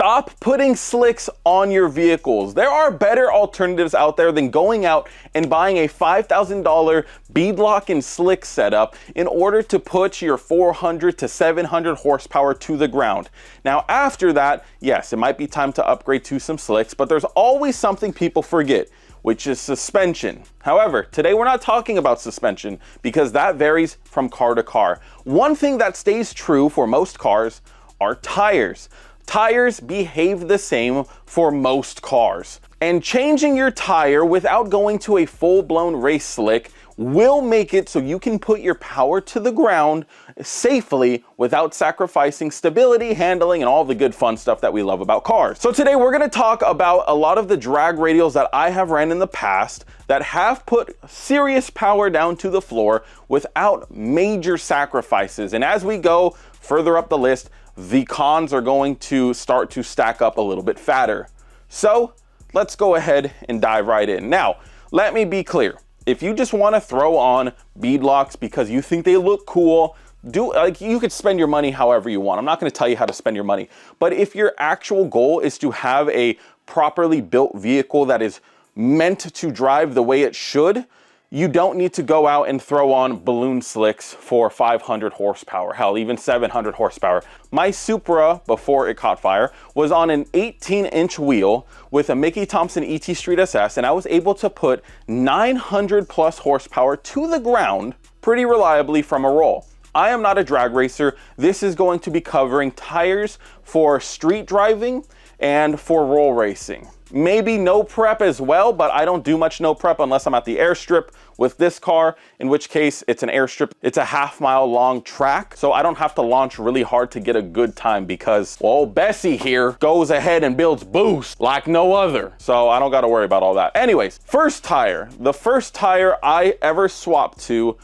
Stop putting slicks on your vehicles. There are better alternatives out there than going out and buying a $5,000 beadlock and slick setup in order to put your 400 to 700 horsepower to the ground. Now, after that, yes, it might be time to upgrade to some slicks, but there's always something people forget, which is suspension. However, today we're not talking about suspension because that varies from car to car. One thing that stays true for most cars are tires. Tires behave the same for most cars. And changing your tire without going to a full-blown race slick will make it so you can put your power to the ground safely without sacrificing stability, handling, and all the good fun stuff that we love about cars. So today we're going to talk about a lot of the drag radials that I have ran in the past that have put serious power down to the floor without major sacrifices. And as we go further up the list, the cons are going to start to stack up a little bit fatter. So let's go ahead and dive right in. Now, let me be clear. If you just want to throw on beadlocks because you think they look cool, you could spend your money however you want. I'm not going to tell you how to spend your money. But if your actual goal is to have a properly built vehicle that is meant to drive the way it should, you don't need to go out and throw on balloon slicks for 500 horsepower, hell, even 700 horsepower. My Supra, before it caught fire, was on an 18-inch wheel with a Mickey Thompson ET Street SS, and I was able to put 900 plus horsepower to the ground pretty reliably from a roll. I am not a drag racer. This is going to be covering tires for street driving and for roll racing. Maybe no prep as well, but I don't do much no prep unless I'm at the airstrip with this car, in which case it's an airstrip. It's a half-mile long track, so I don't have to launch really hard to get a good time because, well, Bessie here goes ahead and builds boost like no other, so I don't got to worry about all that. Anyways, first tire. The first tire I ever swapped to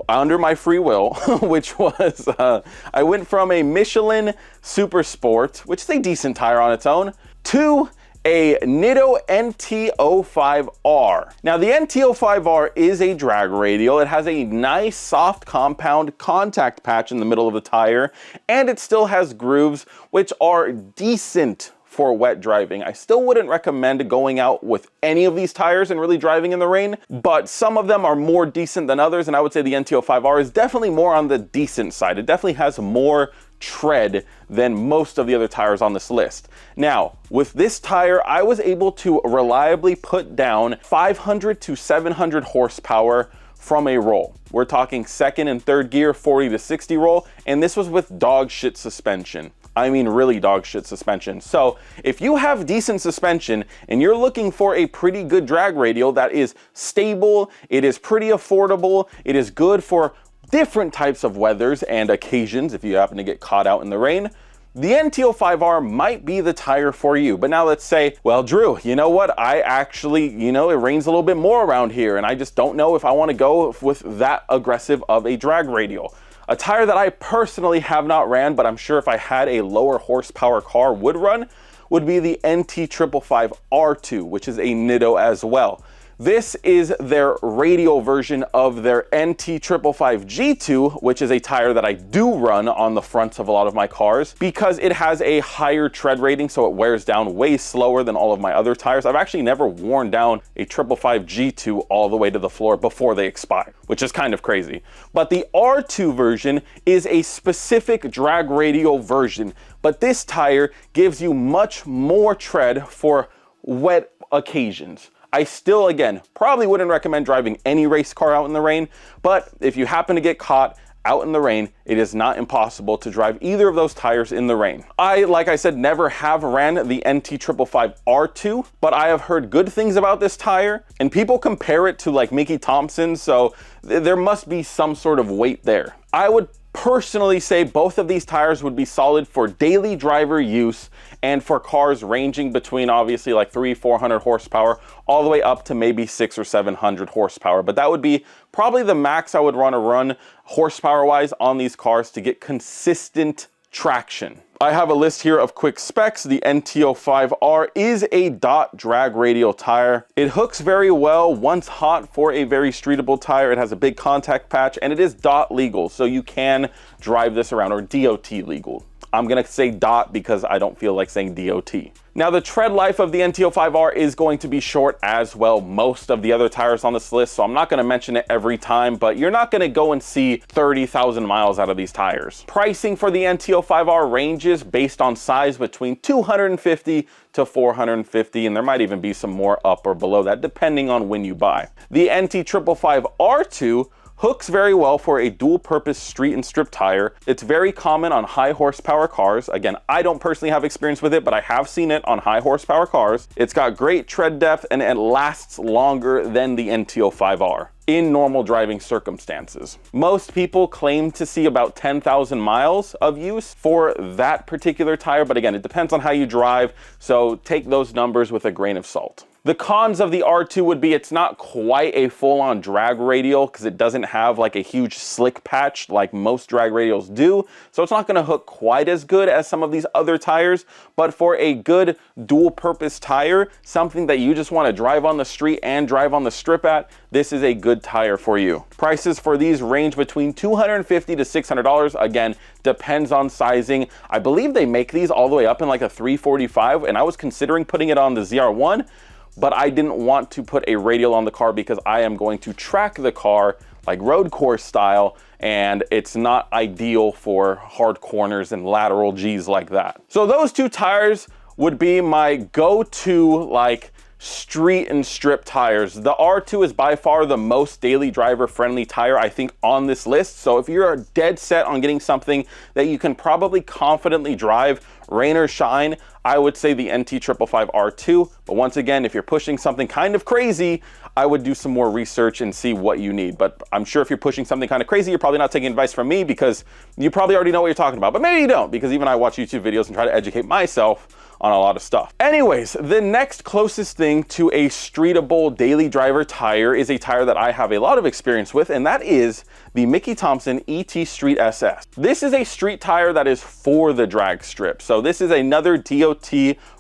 under my free will, which was, I went from a Michelin Super Sport, which is a decent tire on its own, to a Nitto NT05R. Now the NT05R is a drag radial. It has a nice soft compound contact patch in the middle of the tire, and it still has grooves which are decent for wet driving. I still wouldn't recommend going out with any of these tires and really driving in the rain, but some of them are more decent than others, and I would say the NT05R is definitely more on the decent side. It definitely has more tread than most of the other tires on this list. Now, with this tire, I was able to reliably put down 500 to 700 horsepower from a roll. We're talking second and third gear, 40 to 60 roll, and this was with dog shit suspension. I mean really dog shit suspension. So if you have decent suspension and you're looking for a pretty good drag radial that is stable, it is pretty affordable, it is good for different types of weathers and occasions if you happen to get caught out in the rain, the NT05R might be the tire for you. But now let's say, well, Drew, you know what? I actually, it rains a little bit more around here and I just don't know if I want to go with that aggressive of a drag radial. A tire that I personally have not ran, but I'm sure if I had a lower horsepower car would run, would be the NT555R2, which is a Nitto as well. This is their radial version of their NT555G2, which is a tire that I do run on the fronts of a lot of my cars because it has a higher tread rating, so it wears down way slower than all of my other tires. I've actually never worn down a 555G2 all the way to the floor before they expire, which is kind of crazy. But the R2 version is a specific drag radial version, but this tire gives you much more tread for wet occasions. I still, again, probably wouldn't recommend driving any race car out in the rain, but if you happen to get caught out in the rain, it is not impossible to drive either of those tires in the rain. I, like I said, never have ran the NT555R2, but I have heard good things about this tire, and people compare it to like Mickey Thompson, so there must be some sort of weight there. I would personally say both of these tires would be solid for daily driver use and for cars ranging between obviously like 300-400 horsepower all the way up to maybe 600 or 700 horsepower. But that would be probably the max I would want to run horsepower wise on these cars to get consistent traction. I have a list here of quick specs. The NT05R is a dot drag radial tire. It hooks very well once hot for a very streetable tire. It has a big contact patch and it is dot legal, so you can drive this around, or DOT legal. I'm gonna say DOT because I don't feel like saying DOT. Now the tread life of the NT05R is going to be short as well, most of the other tires on this list, so I'm not gonna mention it every time, but you're not gonna go and see 30,000 miles out of these tires. Pricing for the NT05R ranges based on size between $250 to $450, and there might even be some more up or below that depending on when you buy. The NT555R2 hooks very well for a dual-purpose street and strip tire. It's very common on high horsepower cars. Again, I don't personally have experience with it, but I have seen it on high horsepower cars. It's got great tread depth and it lasts longer than the NT05R in normal driving circumstances. Most people claim to see about 10,000 miles of use for that particular tire, but again, it depends on how you drive, so take those numbers with a grain of salt. The cons of the R2 would be it's not quite a full-on drag radial because it doesn't have like a huge slick patch like most drag radials do. So it's not going to hook quite as good as some of these other tires. But for a good dual-purpose tire, something that you just want to drive on the street and drive on the strip at, this is a good tire for you. Prices for these range between $250 to $600. Again, depends on sizing. I believe they make these all the way up in like a 345, and I was considering putting it on the ZR1. But I didn't want to put a radial on the car because I am going to track the car like road course style, and it's not ideal for hard corners and lateral G's like that. So those two tires would be my go-to like street and strip tires. The R2 is by far the most daily driver friendly tire I think on this list. So if you're dead set on getting something that you can probably confidently drive rain or shine, I would say the NT555 R2. But once again, if you're pushing something kind of crazy, I would do some more research and see what you need. But I'm sure if you're pushing something kind of crazy, you're probably not taking advice from me because you probably already know what you're talking about. But maybe you don't, because even I watch YouTube videos and try to educate myself on a lot of stuff. Anyways, the next closest thing to a streetable daily driver tire is a tire that I have a lot of experience with, and that is the Mickey Thompson ET Street SS. This is a street tire that is for the drag strip. So this is another DOT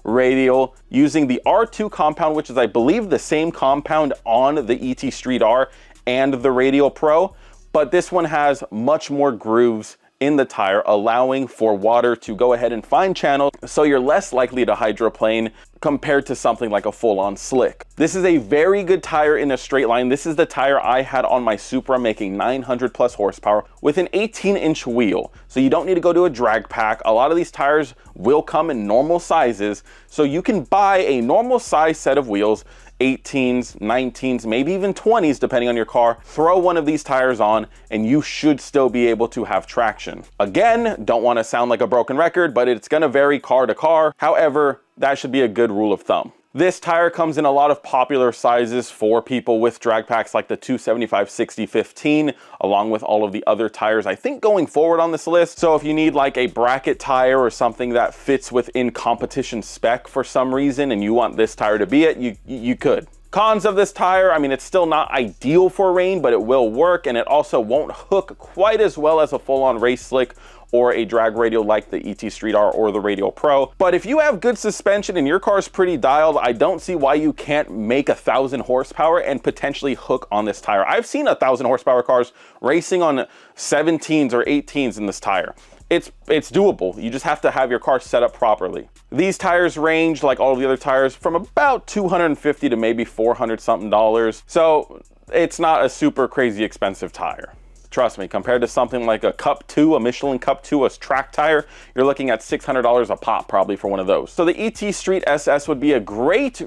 radial using the R2 compound, which is I believe the same compound on the ET Street R and the Radial Pro, but this one has much more grooves in the tire, allowing for water to go ahead and find channels, so you're less likely to hydroplane compared to something like a full-on slick. This is a very good tire in a straight line. This is the tire I had on my Supra, making 900 plus horsepower with an 18-inch wheel. So you don't need to go to a drag pack. A lot of these tires will come in normal sizes, so you can buy a normal size set of wheels, 18s, 19s, maybe even 20s depending on your car. Throw one of these tires on and you should still be able to have traction. Again, don't want to sound like a broken record, but it's going to vary car to car. However, that should be a good rule of thumb. This tire comes in a lot of popular sizes for people with drag packs like the 275 60 15, along with all of the other tires I think going forward on this list. So if you need like a bracket tire or something that fits within competition spec for some reason and you want this tire to be it, you could. Cons of this tire, I mean, it's still not ideal for rain, but it will work, and it also won't hook quite as well as a full-on race slick or a drag radial like the ET Street R or the Radial Pro. But if you have good suspension and your car's pretty dialed, I don't see why you can't make 1,000 horsepower and potentially hook on this tire. I've seen 1,000 horsepower cars racing on 17s or 18s in this tire. It's doable. You just have to have your car set up properly. These tires range, like all of the other tires, from about $250 to maybe $400 something. So it's not a super crazy expensive tire. Trust me, compared to something like a Cup 2, a Michelin Cup 2, a track tire, you're looking at $600 a pop probably for one of those. So the ET Street SS would be a great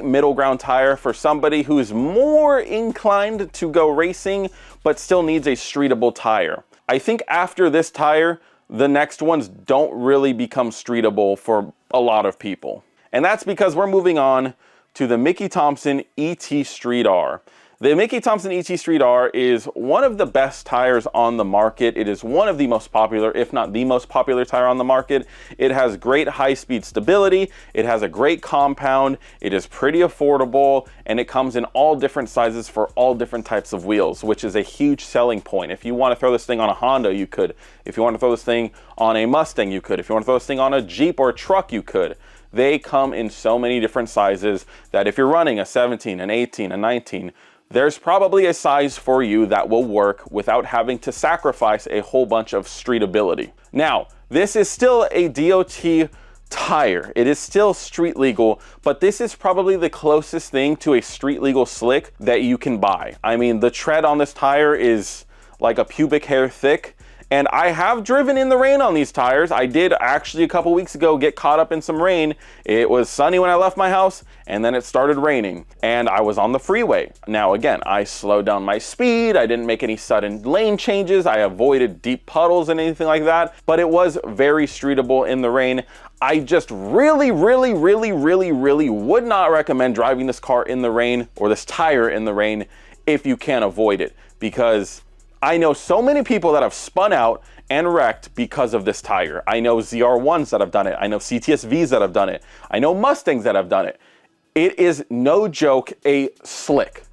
middle ground tire for somebody who's more inclined to go racing, but still needs a streetable tire. I think after this tire, the next ones don't really become streetable for a lot of people. And that's because we're moving on to the Mickey Thompson ET Street R. The Mickey Thompson ET Street R is one of the best tires on the market. It is one of the most popular, if not the most popular tire on the market. It has great high-speed stability. It has a great compound. It is pretty affordable, and it comes in all different sizes for all different types of wheels, which is a huge selling point. If you want to throw this thing on a Honda, you could. If you want to throw this thing on a Mustang, you could. If you want to throw this thing on a Jeep or a truck, you could. They come in so many different sizes that if you're running a 17, an 18, a 19, there's probably a size for you that will work without having to sacrifice a whole bunch of streetability. Now, This is still a DOT tire. It is still street legal, but this is probably the closest thing to a street legal slick that you can buy. I mean, the tread on this tire is like a pubic hair thick. And I have driven in the rain on these tires. I did actually a couple weeks ago get caught up in some rain. It was sunny when I left my house, and then it started raining, and I was on the freeway. Now again, I slowed down my speed. I didn't make any sudden lane changes. I avoided deep puddles and anything like that, but it was very streetable in the rain. I just really would not recommend driving this car in the rain, or this tire in the rain, if you can't avoid it, because I know so many people that have spun out and wrecked because of this tire. I know ZR1s that have done it. I know CTSVs that have done it. I know Mustangs that have done it. It is no joke a slick.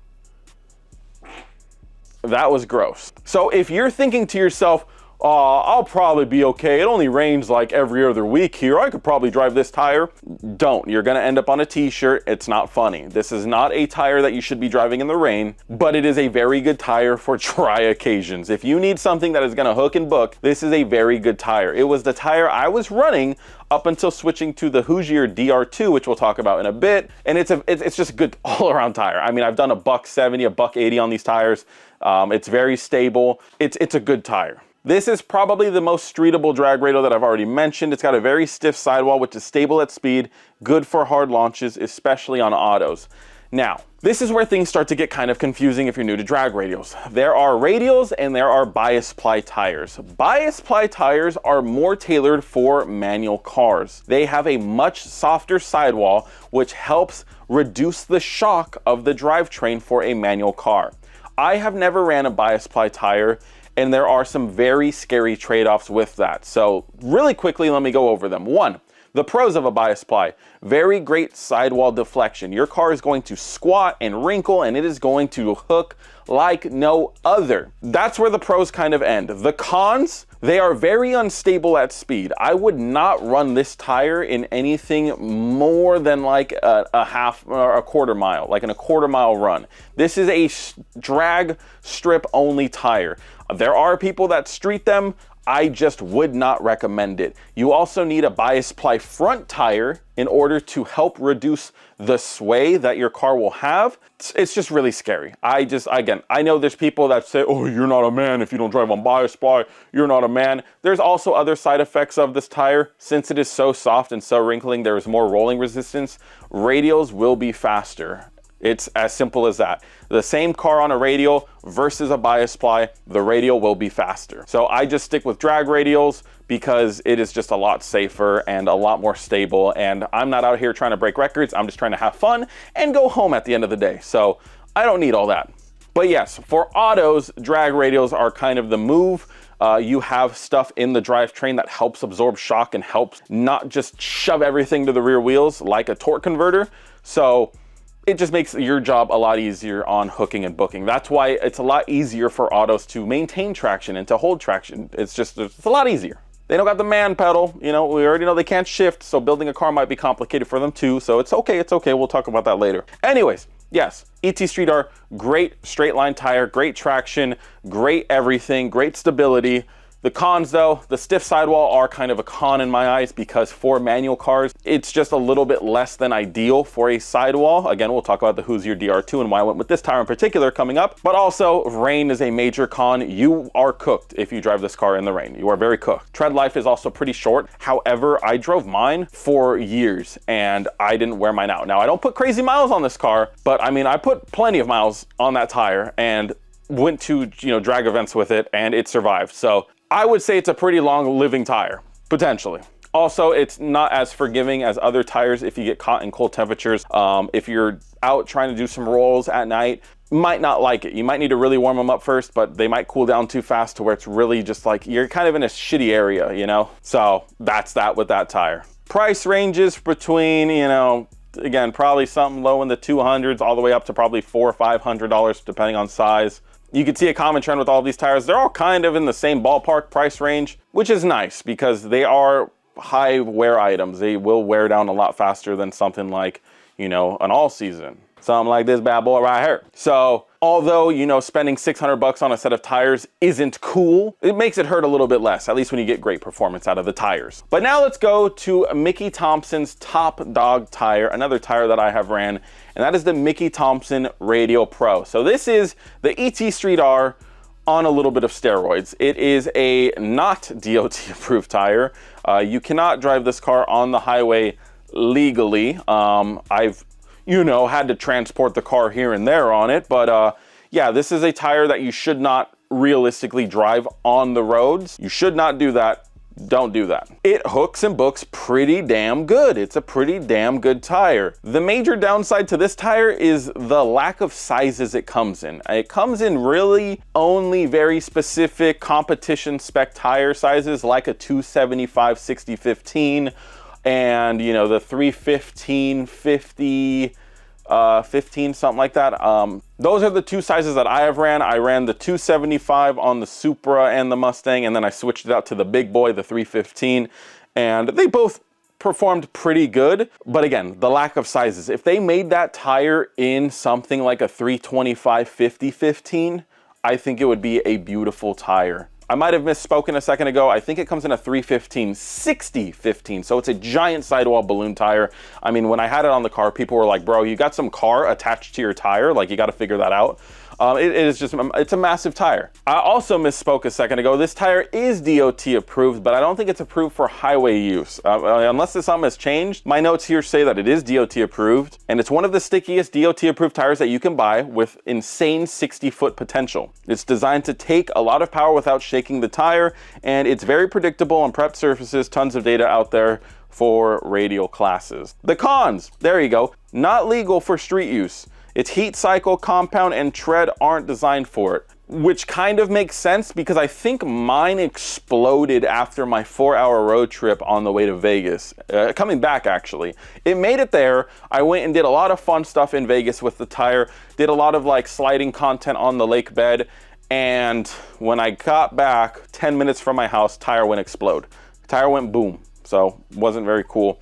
That was gross. So if you're thinking to yourself, I'll probably be okay. It only rains like every other week here. I could probably drive this tire. Don't. You're going to end up on a t-shirt. It's not funny. This is not a tire that you should be driving in the rain, but it is a very good tire for dry occasions. If you need something that is going to hook and book, this is a very good tire. It was the tire I was running up until switching to the Hoosier DR2, which we'll talk about in a bit. And it's just a good all-around tire. I mean, I've done $170, $180 on these tires. It's very stable. It's a good tire. This is probably the most streetable drag radial that I've already mentioned. It's got a very stiff sidewall, which is stable at speed, good for hard launches, especially on autos. Now, this is where things start to get kind of confusing if you're new to drag radials. There are radials and there are bias ply tires. Bias ply tires are more tailored for manual cars. They have a much softer sidewall, which helps reduce the shock of the drivetrain for a manual car. I have never ran a bias ply tire, and there are some very scary trade-offs with that. So really quickly, let me go over them. One, the pros of a bias ply. Very great sidewall deflection. Your car is going to squat and wrinkle, and it is going to hook like no other. That's where the pros kind of end. The cons, they are very unstable at speed. I would not run this tire in anything more than like a half or a quarter mile, like in a quarter mile run. This is a drag strip only tire. There are people that street them. I just would not recommend it. You also need a bias ply front tire in order to help reduce the sway that your car will have. It's just really scary. Again, I know there's people that say, oh, you're not a man if you don't drive on bias ply. You're not a man. There's also other side effects of this tire. Since it is so soft and so wrinkling, there is more rolling resistance. Radials will be faster. It's as simple as that. The same car on a radial versus a bias ply, the radial will be faster. So I just stick with drag radials because it is just a lot safer and a lot more stable. And I'm not out here trying to break records. I'm just trying to have fun and go home at the end of the day. So I don't need all that. But yes, for autos, drag radials are kind of the move. You have stuff in the drivetrain that helps absorb shock and helps not just shove everything to the rear wheels like a torque converter. So it just makes your job a lot easier on hooking and booking. That's why it's a lot easier for autos to maintain traction and to hold traction. It's a lot easier. They don't got the man pedal. You know, we already know they can't shift, so building a car might be complicated for them too. So it's okay, We'll talk about that later. Anyways, yes, ET Street R, great straight line tire, great traction, great everything, great stability. The cons though, the stiff sidewall are kind of a con in my eyes because for manual cars, it's just a little bit less than ideal for a sidewall. Again, we'll talk about the Hoosier DR2 and why I went with this tire in particular coming up, but also rain is a major con. You are cooked if you drive this car in the rain. You are very cooked. Tread life is also pretty short. However, I drove mine for years and I didn't wear mine out. Now I don't put crazy miles on this car, but I mean, I put plenty of miles on that tire and went to, drag events with it and it survived. So I would say it's a pretty long living tire, potentially. Also, it's not as forgiving as other tires if you get caught in cold temperatures. If you're out trying to do some rolls at night, you might not like it. You might need to really warm them up first, but they might cool down too fast to where it's really just like you're kind of in a shitty area, So that's that with that tire. Price ranges between, again, probably something low in the 200s all the way up to probably $400 or $500 depending on size. You can see a common trend with all these tires. They're all kind of in the same ballpark price range, which is nice because they are high wear items. They will wear down a lot faster than something like, an all season. something like this bad boy right here. So although, you know, spending 600 bucks on a set of tires isn't cool, it makes it hurt a little bit less, at least when you get great performance out of the tires. But now let's go to Mickey Thompson's top dog tire, another tire that I have ran, and that is the Mickey Thompson Radial Pro. So this is the ET Street R on a little bit of steroids. It is a not DOT approved tire. You cannot drive this car on the highway legally. I've, you know, had to transport the car here and there on it, but yeah, this is a tire that you should not realistically drive on the roads. You should not do that. Don't do that. It hooks and books pretty damn good. It's a pretty damn good tire. The major downside to this tire is the lack of sizes it comes in. It comes in really only very specific competition spec tire sizes, like a 275 60/15 and, you know, the 315 50 15, something like that. Those are the two sizes that I have ran. I ran the 275 on the Supra and the Mustang, and then I switched it out to the big boy, the 315, and they both performed pretty good. But again, the lack of sizes. If they made that tire in something like a 325 50/15, I think it would be a beautiful tire. I might have misspoken a second ago. I think it comes in a 315 60/15. So it's a giant sidewall balloon tire. I mean, when I had it on the car, people were like, bro, you got some car attached to your tire? Like, you got to figure that out. It is just, it's a massive tire. I also misspoke a second ago. This tire is DOT approved, but I don't think it's approved for highway use. Unless something has changed, my notes here say that it is DOT approved, and it's one of the stickiest DOT approved tires that you can buy with insane 60-foot potential. It's designed to take a lot of power without shaking the tire, and it's very predictable on prep surfaces. Tons of data out there for radial classes. The cons, there you go. Not legal for street use. Its heat cycle, compound, and tread aren't designed for it, which kind of makes sense because I think mine exploded after my 4-hour road trip on the way to Vegas. Coming back, actually. It made it there. I went and did a lot of fun stuff in Vegas with the tire, did a lot of like sliding content on the lake bed, and when I got back 10 minutes from my house, tire went explode. Tire went boom, so wasn't very cool.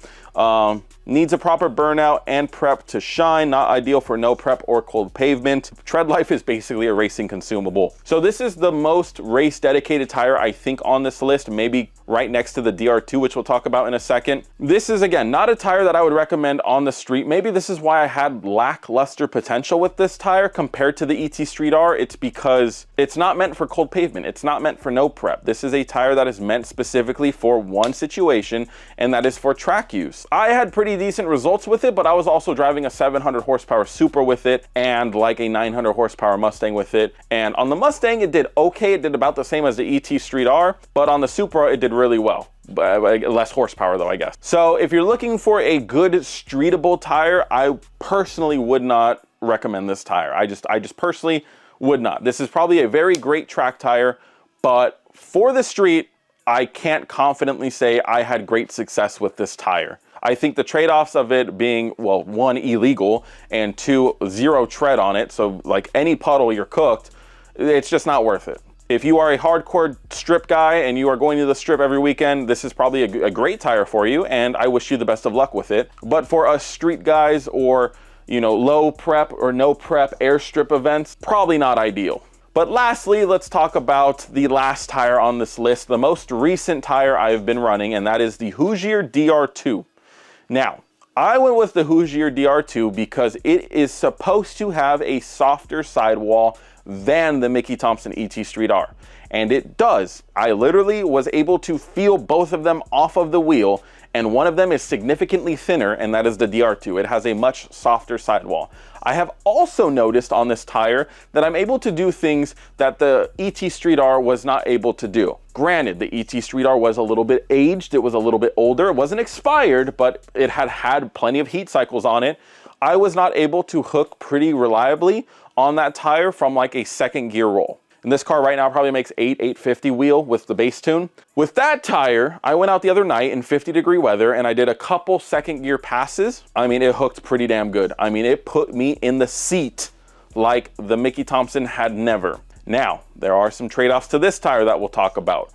Needs a proper burnout and prep to shine. Not ideal for no prep or cold pavement. Tread life is basically a racing consumable. So this is the most race dedicated tire I think on this list, maybe right next to the DR2, which we'll talk about in a second. This is, again, not a tire that I would recommend on the street. Maybe this is why I had lackluster potential with this tire compared to the ET Street R. It's because it's not meant for cold pavement. It's not meant for no prep. This is a tire that is meant specifically for one situation, and that is for track use. I had pretty decent results with it, but I was also driving a 700 horsepower Supra with it and like a 900 horsepower Mustang with it. And on the Mustang, it did okay. It did about the same as the ET Street R, but on the Supra, it did really well. Less horsepower though, I guess. So if you're looking for a good streetable tire, I personally would not recommend this tire. I just personally would not. This is probably a very great track tire, but for the street, I can't confidently say I had great success with this tire. I think the trade-offs of it being, well, 1, illegal, and 2, 0 tread on it, so like any puddle you're cooked, it's just not worth it. If you are a hardcore strip guy and you are going to the strip every weekend, this is probably a great tire for you, and I wish you the best of luck with it. But for us street guys or, you know, low prep or no prep airstrip events, probably not ideal. But lastly, let's talk about the last tire on this list, the most recent tire I've been running, and that is the Hoosier DR2. Now, I went with the Hoosier DR2 because it is supposed to have a softer sidewall than the Mickey Thompson ET Street R. And it does. I literally was able to feel both of them off of the wheel, and one of them is significantly thinner, and that is the DR2. It has a much softer sidewall. I have also noticed on this tire that I'm able to do things that the ET Street R was not able to do. Granted, the ET Street R was a little bit aged, it was a little bit older, it wasn't expired, but it had plenty of heat cycles on it. I was not able to hook pretty reliably on that tire from like a second gear roll. And this car right now probably makes 850 wheel with the base tune. With that tire, I went out the other night in 50-degree weather and I did a couple second gear passes. I mean, it hooked pretty damn good. I mean, it put me in the seat like the Mickey Thompson had never. Now, there are some trade-offs to this tire that we'll talk about.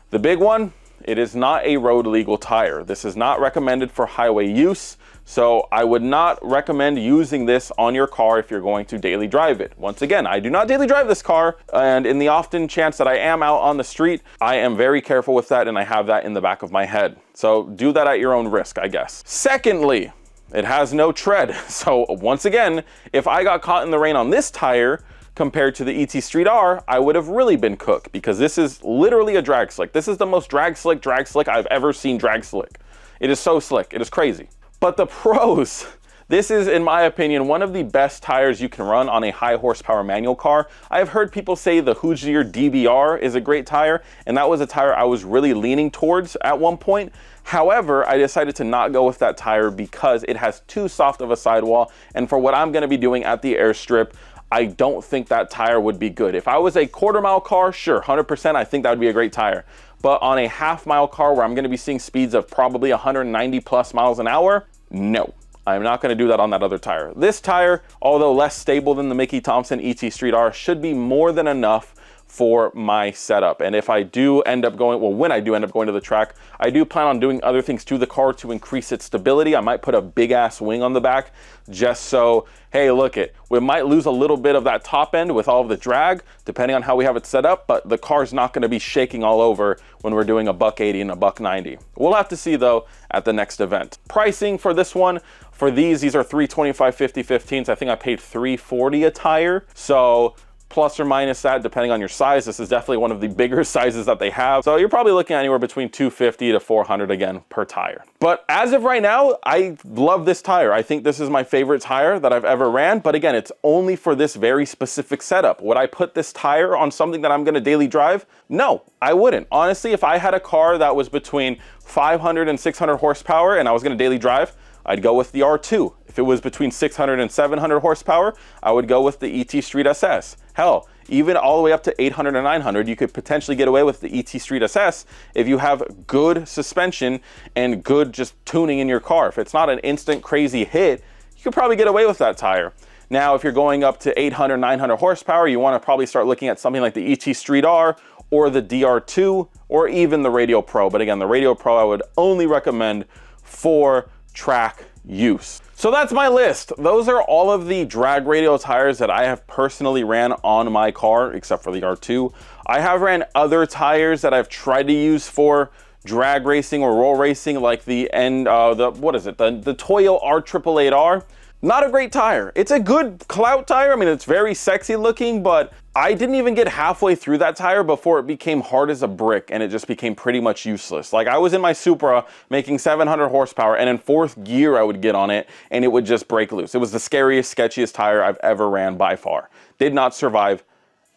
The big one, it is not a road legal tire. This is not recommended for highway use. So I would not recommend using this on your car if you're going to daily drive it. Once again, I do not daily drive this car, and in the often chance that I am out on the street, I am very careful with that, and I have that in the back of my head. So do that at your own risk, I guess. Secondly, it has no tread. So once again, if I got caught in the rain on this tire compared to the ET Street R, I would have really been cooked, because this is literally a drag slick. This is the most drag slick I've ever seen drag slick. It is so slick, it is crazy. But the pros, this is, in my opinion, one of the best tires you can run on a high horsepower manual car. I've heard people say the Goodyear DBR is a great tire, and that was a tire I was really leaning towards at one point. However, I decided to not go with that tire because it has too soft of a sidewall, and for what I'm gonna be doing at the airstrip, I don't think that tire would be good. If I was a quarter-mile car, sure, 100%, I think that would be a great tire. But on a half-mile car where I'm gonna be seeing speeds of probably 190 plus miles an hour, no, I'm not gonna do that on that other tire. This tire, although less stable than the Mickey Thompson ET Street R, should be more than enough for my setup. And if I do end up going, well, when I do end up going to the track, I do plan on doing other things to the car to increase its stability. I might put a big ass wing on the back just so, hey, look it, we might lose a little bit of that top end with all of the drag, depending on how we have it set up, but the car's not gonna be shaking all over when we're doing a $180 and a $190. We'll have to see though at the next event. Pricing for this one, for these are 325 50/15s. I think I paid $340 a tire. So plus or minus that, depending on your size. This is definitely one of the bigger sizes that they have. So you're probably looking at anywhere between $250 to $400 again per tire. But as of right now, I love this tire. I think this is my favorite tire that I've ever ran. But again, it's only for this very specific setup. Would I put this tire on something that I'm gonna daily drive? No, I wouldn't. Honestly, if I had a car that was between 500 and 600 horsepower and I was gonna daily drive, I'd go with the R2. If it was between 600 and 700 horsepower, I would go with the ET Street SS. Hell, even all the way up to 800 and 900, you could potentially get away with the ET Street SS if you have good suspension and good just tuning in your car. If it's not an instant crazy hit, you could probably get away with that tire. Now, if you're going up to 800, 900 horsepower, you want to probably start looking at something like the ET Street R or the DR2 or even the Radio Pro. But again, the Radio Pro I would only recommend for track use. So that's my list. Those are all of the drag radial tires that I have personally ran on my car, except for the R2. I have ran other tires that I've tried to use for drag racing or roll racing, like the Toyo R888R. Not a great tire. It's a good clout tire. I mean, it's very sexy looking, but I didn't even get halfway through that tire before it became hard as a brick and it just became pretty much useless. Like, I was in my Supra making 700 horsepower and in fourth gear I would get on it and it would just break loose. It was the scariest, sketchiest tire I've ever ran by far. Did not survive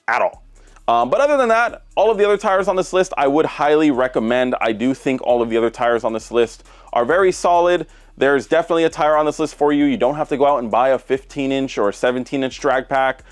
at all. But other than that, all of the other tires on this list I would highly recommend. I do think all of the other tires on this list are very solid. There's definitely a tire on this list for you. You don't have to go out and buy a 15-inch or 17-inch drag pack.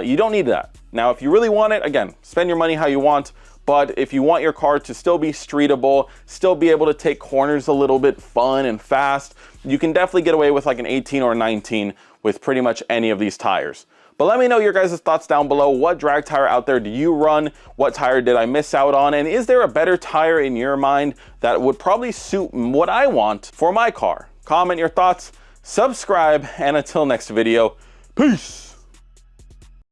You don't need that. Now, if you really want it, again, spend your money how you want. But if you want your car to still be streetable, still be able to take corners a little bit fun and fast, you can definitely get away with like an 18 or 19 with pretty much any of these tires. But let me know your guys' thoughts down below. What drag tire out there do you run? What tire did I miss out on? And is there a better tire in your mind that would probably suit what I want for my car? Comment your thoughts, subscribe, and until next video, peace.